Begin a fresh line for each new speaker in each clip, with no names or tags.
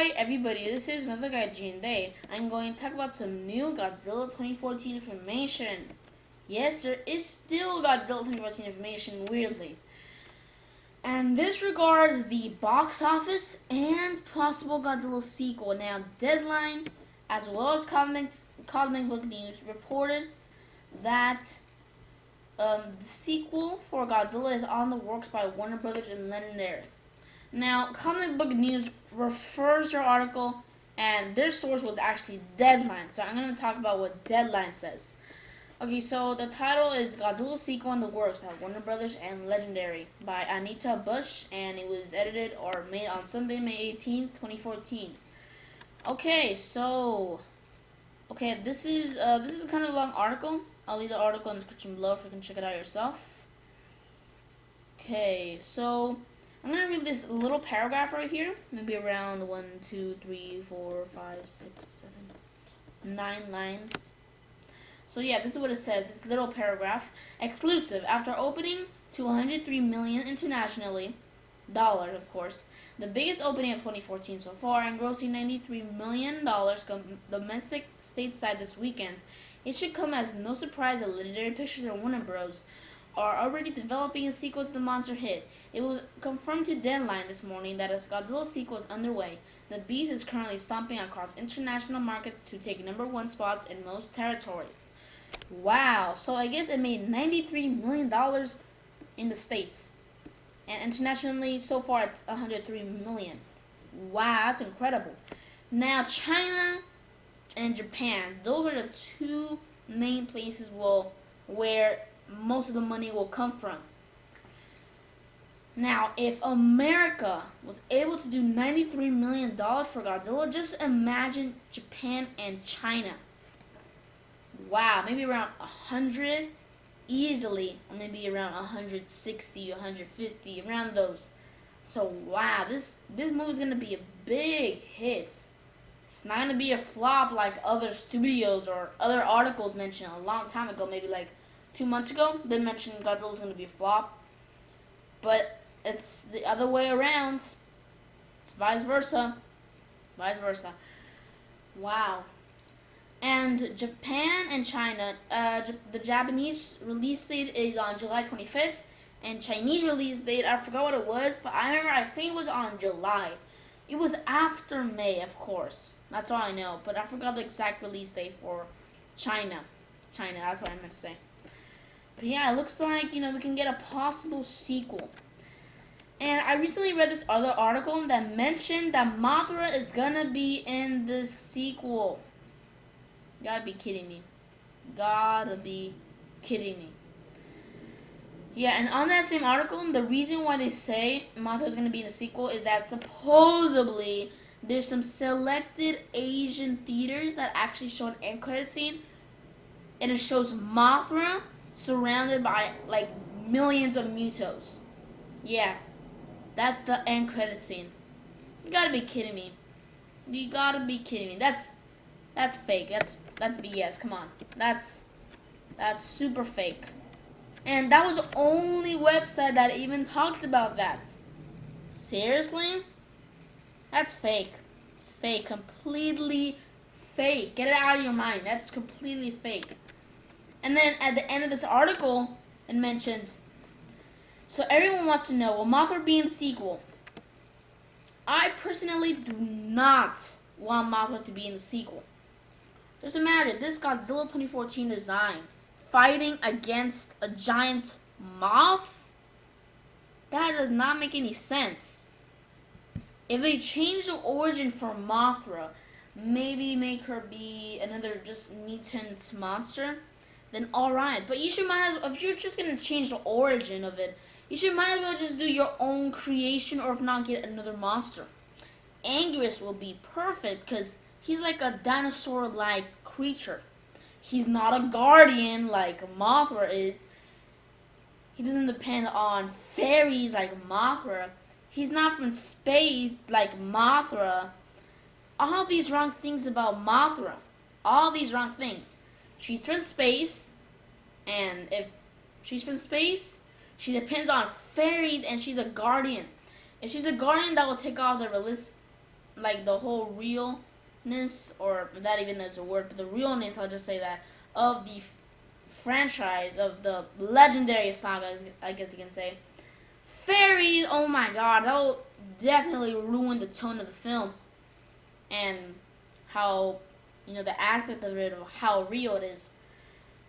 Hi everybody, this is Mythic Guy G, and today I'm going to talk about some new Godzilla 2014 information. Yes, there is still Godzilla 2014 information, weirdly. And this regards the box office and possible Godzilla sequel. Now, Deadline, as well as Comic Book News, reported that the sequel for Godzilla is on the works by Warner Brothers and Legendary. Now, Comic Book News refers their article, and their source was actually Deadline. So I'm going to talk about what Deadline says. Okay, so the title is Godzilla Sequel in the Works at Warner Brothers and Legendary by Anita Bush, and it was edited or made on Sunday, May 18th, 2014. Okay, so this is a kind of long article. I'll leave the article in the description below if you can check it out yourself. Okay, so I'm going to read this little paragraph right here, maybe around 1, 2, 3, 4, 5, 6, 7, 9 lines. So yeah, this is what it says, this little paragraph. Exclusive, after opening to $103 million internationally, dollars of course, the biggest opening of 2014 so far, and grossing $93 million domestic stateside this weekend, it should come as no surprise that Legendary Pictures and Warner Bros. Are already developing a sequel to the monster hit. It was confirmed to Deadline this morning that a Godzilla sequel is underway. The beast is currently stomping across international markets to take #1 spots in most territories. Wow, so I guess it made $93 million in the States. And internationally, so far, it's $103 million. Wow, that's incredible. Now, China and Japan, those are the two main places where most of the money will come from. Now, if America was able to do $93 million for Godzilla, just imagine Japan and China. Wow, maybe around 100 easily, or maybe around 160, 150, around those. So wow, this movie is gonna be a big hit. It's not gonna be a flop like other studios or other articles mentioned a long time ago, maybe like 2 months ago. They mentioned Godzilla was gonna be a flop, but it's the other way around. It's vice versa. Wow. And Japan and China, the Japanese release date is on July 25th, and Chinese release date, I forgot what it was, but I think it was on July. It was after May, of course. That's all I know, but I forgot the exact release date for China. That's what I meant to say. But yeah, it looks like, we can get a possible sequel. And I recently read this other article that mentioned that Mothra is gonna be in the sequel. Gotta be kidding me. Yeah, and on that same article, the reason why they say Mothra is gonna be in the sequel is that supposedly there's some selected Asian theaters that actually show an end credit scene, and it shows Mothra surrounded by like millions of Mutos. Yeah, that's the end credit scene. You gotta be kidding me. That's fake. That's BS. Come on. That's super fake. And that was the only website that even talked about that. Seriously? That's fake. Fake. Completely fake. Get it out of your mind. That's completely fake. And then at the end of this article, it mentions, so everyone wants to know, will Mothra be in the sequel? I personally do not want Mothra to be in the sequel. Just imagine this Godzilla 2014 design fighting against a giant moth? That does not make any sense. If they change the origin for Mothra, maybe make her be another just mutant monster, then alright. But if you're just gonna change the origin of it, you might as well just do your own creation, or if not, get another monster. Anguirus will be perfect because he's like a dinosaur-like creature. He's not a guardian like Mothra is. He doesn't depend on fairies like Mothra. He's not from space like Mothra. All these wrong things about Mothra. All these wrong things. She's from space, and if she's from space, she depends on fairies, and she's a guardian. If she's a guardian, that will take off the like the whole realness, or that even is a word, but the realness, I'll just say that, of the franchise, of the legendary saga, I guess you can say. Fairies, oh my god, that will definitely ruin the tone of the film, and how, the aspect of it, of how real it is.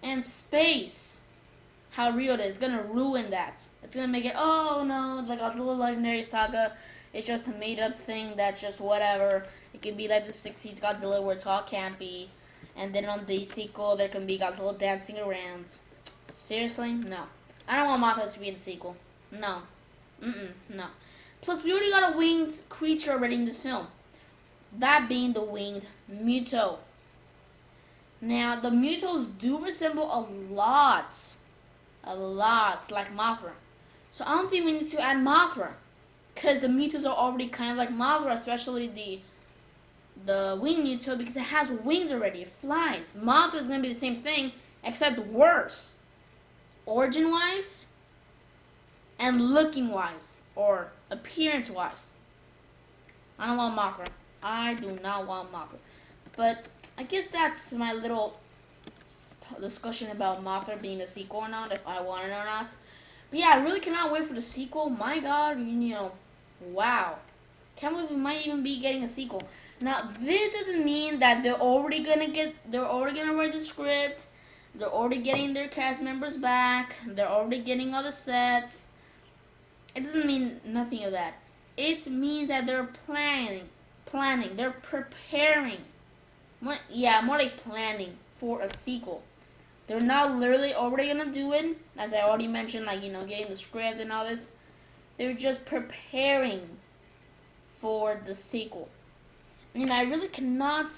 And space, how real it is, gonna ruin that. It's gonna make it, oh no, the Godzilla Legendary Saga, it's just a made up thing that's just whatever. It can be like the 60s Godzilla where it's all campy, and then on the sequel there can be Godzilla dancing around. Seriously? No. I don't want Mothra to be in the sequel. No. No. Plus, we already got a winged creature already in this film. That being the winged Muto. Now, the Mutos do resemble a lot like Mothra. So I don't think we need to add Mothra, because the Mutos are already kind of like Mothra, especially the winged Muto, because it has wings already. It flies. Mothra is going to be the same thing, except worse. Origin-wise, and looking-wise, or appearance-wise. I don't want Mothra. I do not want Mothra. But I guess that's my little discussion about Mothra being a sequel or not, if I want it or not. But yeah, I really cannot wait for the sequel. My god, wow. Can't believe we might even be getting a sequel. Now, this doesn't mean that they're already gonna write the script, they're already getting their cast members back, they're already getting all the sets. It doesn't mean nothing of that. It means that they're planning, they're preparing. More like planning for a sequel. They're not literally already gonna do it, as I already mentioned, like, getting the script and all this. They're just preparing for the sequel. I really cannot,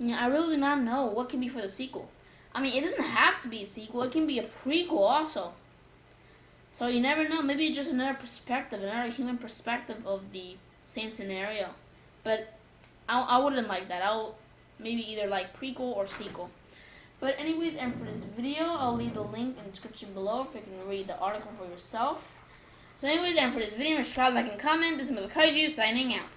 I really do not know what can be for the sequel. It doesn't have to be a sequel, it can be a prequel also. So you never know, maybe it's just another perspective, another human perspective of the same scenario. But I wouldn't like that. I'll maybe either like prequel or sequel. But anyways, and for this video, I'll leave the link in the description below if you can read the article for yourself. So anyways, and for this video, subscribe, like, and comment. This is Kaiju signing out.